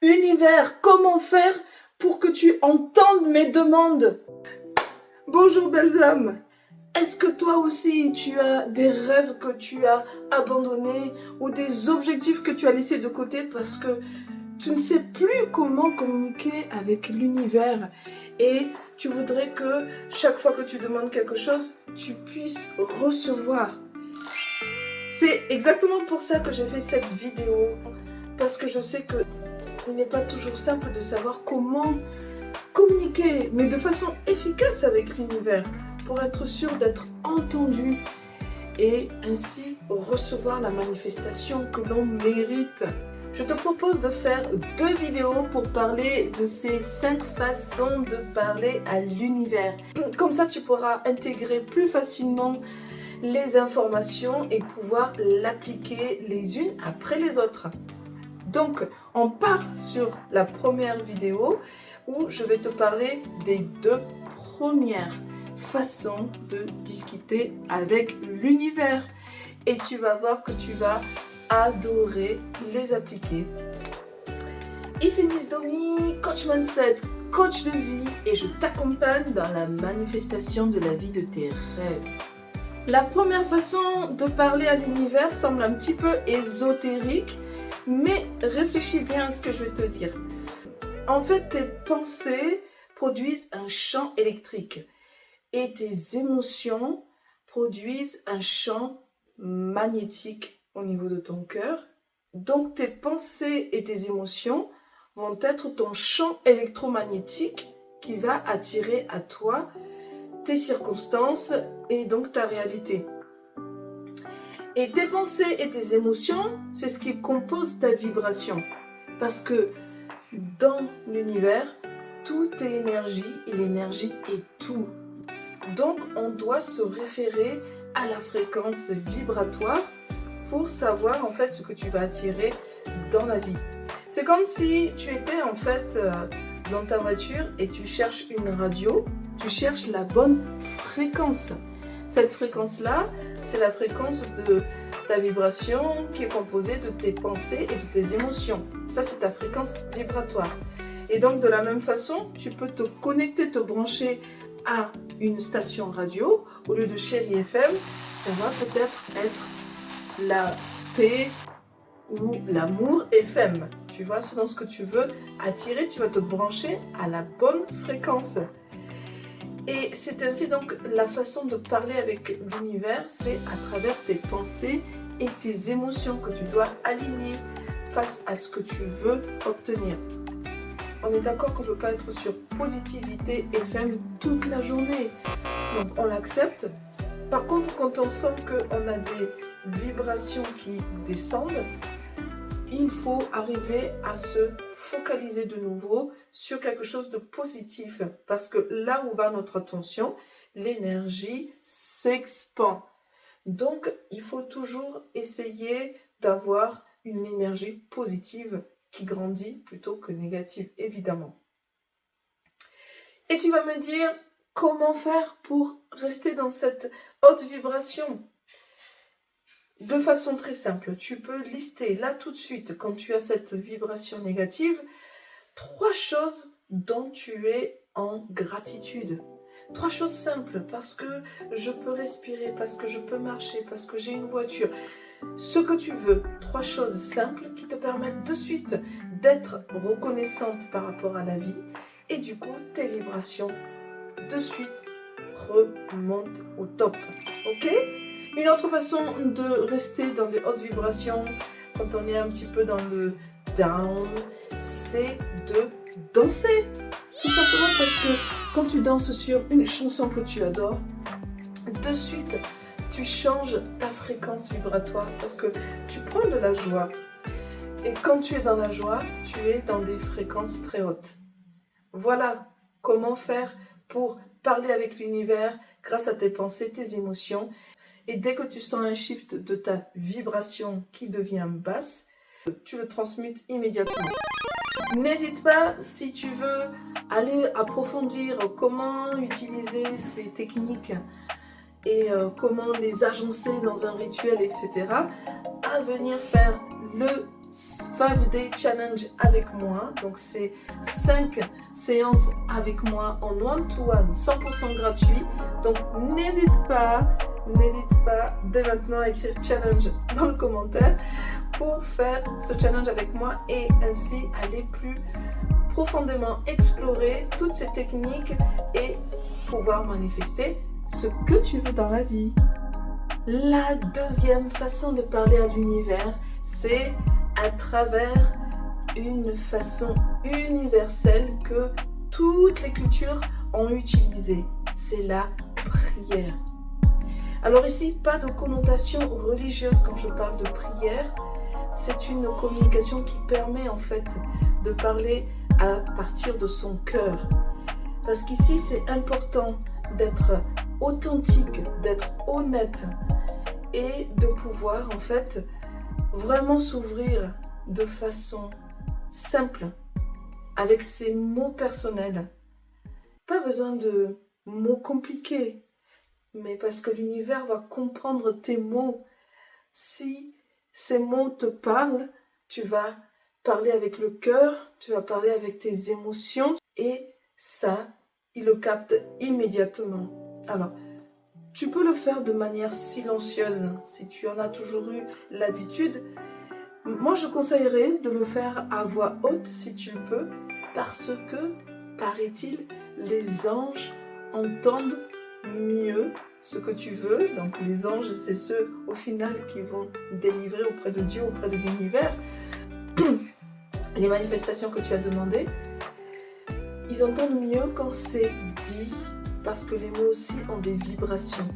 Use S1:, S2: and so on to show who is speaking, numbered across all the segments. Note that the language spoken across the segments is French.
S1: Univers, comment faire pour que tu entendes mes demandes? Bonjour belles âmes. Est-ce que toi aussi tu as des rêves que tu as abandonnés ou des objectifs que tu as laissés de côté parce que tu ne sais plus comment communiquer avec l'univers et tu voudrais que chaque fois que tu demandes quelque chose, tu puisses recevoir? C'est exactement pour ça que j'ai fait cette vidéo, parce que je sais que il n'est pas toujours simple de savoir comment communiquer, mais de façon efficace avec l'univers, pour être sûr d'être entendu et ainsi recevoir la manifestation que l'on mérite. Je te propose de faire 2 vidéos pour parler de ces 5 façons de parler à l'univers. Comme ça, tu pourras intégrer plus facilement les informations et pouvoir l'appliquer les unes après les autres. Donc, on part sur la première vidéo où je vais te parler des 2 premières façons de discuter avec l'univers. Et tu vas voir que tu vas adorer les appliquer. Ici Miss Domi, coach mindset, coach de vie, et je t'accompagne dans la manifestation de la vie de tes rêves. La première façon de parler à l'univers semble un petit peu ésotérique, mais réfléchis bien à ce que je vais te dire. En fait, tes pensées produisent un champ électrique et tes émotions produisent un champ magnétique au niveau de ton cœur. Donc, tes pensées et tes émotions vont être ton champ électromagnétique qui va attirer à toi tes circonstances et donc ta réalité. Et tes pensées et tes émotions, c'est ce qui compose ta vibration. Parce que dans l'univers, tout est énergie et l'énergie est tout. Donc, on doit se référer à la fréquence vibratoire pour savoir en fait ce que tu vas attirer dans la vie. C'est comme si tu étais en fait dans ta voiture et tu cherches une radio, tu cherches la bonne fréquence. Cette fréquence-là, c'est la fréquence de ta vibration qui est composée de tes pensées et de tes émotions. Ça, c'est ta fréquence vibratoire. Et donc, de la même façon, tu peux te connecter, te brancher à une station radio. Au lieu de Chérie FM, ça va peut-être être la paix ou l'amour FM. Tu vois, selon ce que tu veux attirer, tu vas te brancher à la bonne fréquence. Et c'est ainsi donc la façon de parler avec l'univers, c'est à travers tes pensées et tes émotions que tu dois aligner face à ce que tu veux obtenir. On est d'accord qu'on ne peut pas être sur positivité FM toute la journée, donc on l'accepte. Par contre, quand on sent qu'on a des vibrations qui descendent, il faut arriver à se focaliser de nouveau sur quelque chose de positif. Parce que là où va notre attention, l'énergie s'expand. Donc, il faut toujours essayer d'avoir une énergie positive qui grandit plutôt que négative, évidemment. Et tu vas me dire, comment faire pour rester dans cette haute vibration ? De façon très simple, tu peux lister là tout de suite, quand tu as cette vibration négative, 3 choses dont tu es en gratitude. 3 choses simples, parce que je peux respirer, parce que je peux marcher, parce que j'ai une voiture. Ce que tu veux, 3 choses simples qui te permettent de suite d'être reconnaissante par rapport à la vie. Et du coup, tes vibrations de suite remontent au top. Ok ? Une autre façon de rester dans des hautes vibrations quand on est un petit peu dans le down, c'est de danser. Tout simplement parce que quand tu danses sur une chanson que tu adores, de suite, tu changes ta fréquence vibratoire parce que tu prends de la joie. Et quand tu es dans la joie, tu es dans des fréquences très hautes. Voilà comment faire pour parler avec l'univers grâce à tes pensées, tes émotions. Et dès que tu sens un shift de ta vibration qui devient basse, tu le transmutes immédiatement. N'hésite pas, si tu veux aller approfondir comment utiliser ces techniques et comment les agencer dans un rituel, etc., à venir faire le 5-day challenge avec moi. Donc c'est 5 séances avec moi en one-to-one, 100% gratuit. Donc n'hésite pas dès maintenant à écrire challenge dans le commentaire pour faire ce challenge avec moi et ainsi aller plus profondément explorer toutes ces techniques et pouvoir manifester ce que tu veux dans la vie. La deuxième façon de parler à l'univers, c'est à travers une façon universelle que toutes les cultures ont utilisée. C'est la prière. Alors ici, pas de connotation religieuse quand je parle de prière. C'est une communication qui permet en fait de parler à partir de son cœur. Parce qu'ici, c'est important d'être authentique, d'être honnête et de pouvoir en fait vraiment s'ouvrir de façon simple avec ses mots personnels. Pas besoin de mots compliqués, mais parce que l'univers va comprendre tes mots. Si ces mots te parlent, tu vas parler avec le cœur, tu vas parler avec tes émotions et ça, il le capte immédiatement. Alors, tu peux le faire de manière silencieuse si tu en as toujours eu l'habitude. Moi, je conseillerais de le faire à voix haute si tu le peux parce que, paraît-il, les anges entendent mieux ce que tu veux. Donc les anges, c'est ceux au final qui vont délivrer auprès de Dieu, auprès de l'univers, les manifestations que tu as demandées. Ils entendent mieux quand c'est dit parce que les mots aussi ont des vibrations.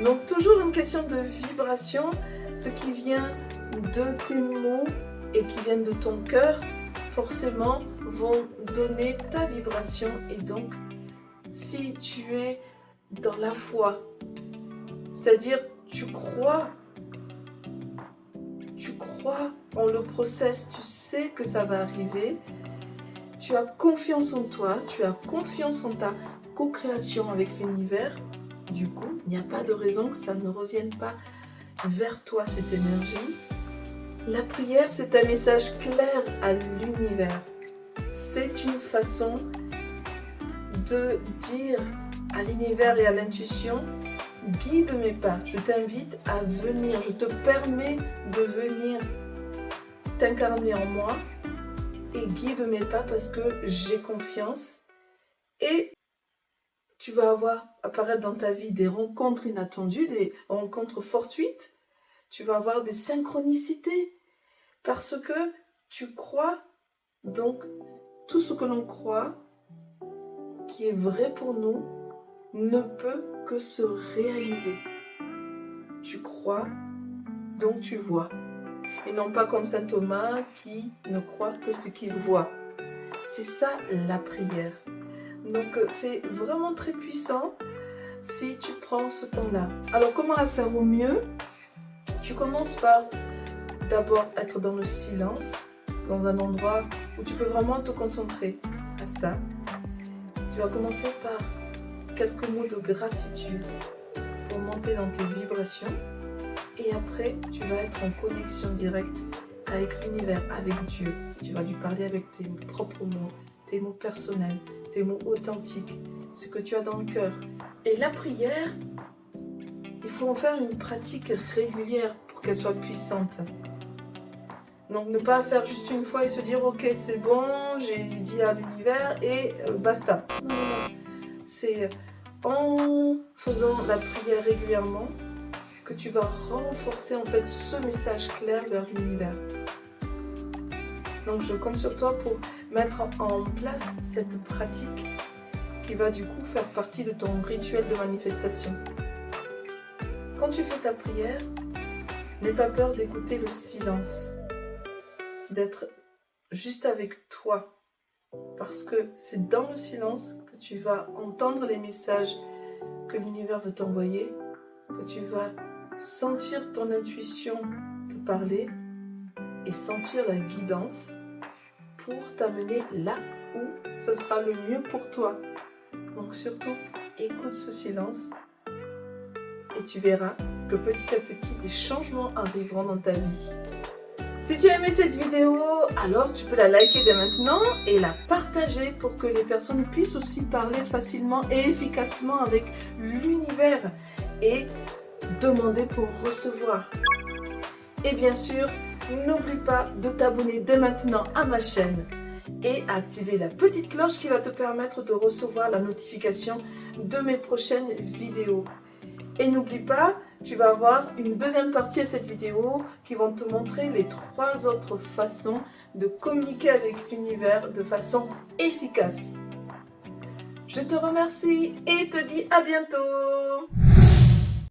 S1: Donc toujours une question de vibration, ce qui vient de tes mots et qui viennent de ton cœur, forcément vont donner ta vibration. Et donc, si tu es dans la foi, c'est-à-dire tu crois en le process, tu sais que ça va arriver, tu as confiance en toi, tu as confiance en ta co-création avec l'univers, du coup, il n'y a pas de raison que ça ne revienne pas vers toi, cette énergie. La prière, c'est un message clair à l'univers. C'est une façon de dire à l'univers et à l'intuition, guide mes pas, je t'invite à venir, je te permets de venir t'incarner en moi et guide mes pas parce que j'ai confiance. Et tu vas avoir apparaître dans ta vie des rencontres inattendues, des rencontres fortuites, tu vas avoir des synchronicités parce que tu crois. Donc tout ce que l'on croit qui est vrai pour nous ne peut que se réaliser. Tu crois, donc tu vois. Et non pas comme saint Thomas qui ne croit que ce qu'il voit. C'est ça la prière. Donc c'est vraiment très puissant si tu prends ce temps-là. Alors comment la faire au mieux? Tu commences par d'abord être dans le silence, dans un endroit où tu peux vraiment te concentrer à ça. Tu vas commencer par quelques mots de gratitude pour monter dans tes vibrations. Et après, tu vas être en connexion directe avec l'univers, avec Dieu. Tu vas lui parler avec tes propres mots, tes mots personnels, tes mots authentiques, ce que tu as dans le cœur. Et la prière, il faut en faire une pratique régulière pour qu'elle soit puissante. Donc ne pas faire juste une fois et se dire ok c'est bon, j'ai dit à l'univers et basta. Non. C'est en faisant la prière régulièrement que tu vas renforcer en fait ce message clair vers l'univers. Donc je compte sur toi pour mettre en place cette pratique qui va du coup faire partie de ton rituel de manifestation. Quand tu fais ta prière, n'aie pas peur d'écouter le silence, d'être juste avec toi, parce que c'est dans le silence que tu vas entendre les messages que l'univers veut t'envoyer, que tu vas sentir ton intuition te parler et sentir la guidance pour t'amener là où ce sera le mieux pour toi. Donc surtout, écoute ce silence et tu verras que petit à petit, des changements arriveront dans ta vie. Si tu as aimé cette vidéo, alors tu peux la liker dès maintenant et la partager pour que les personnes puissent aussi parler facilement et efficacement avec l'univers et demander pour recevoir. Et bien sûr, n'oublie pas de t'abonner dès maintenant à ma chaîne et à activer la petite cloche qui va te permettre de recevoir la notification de mes prochaines vidéos. Et n'oublie pas, tu vas avoir une deuxième partie à cette vidéo qui vont te montrer les 3 autres façons de communiquer avec l'univers de façon efficace. Je te remercie et te dis à bientôt.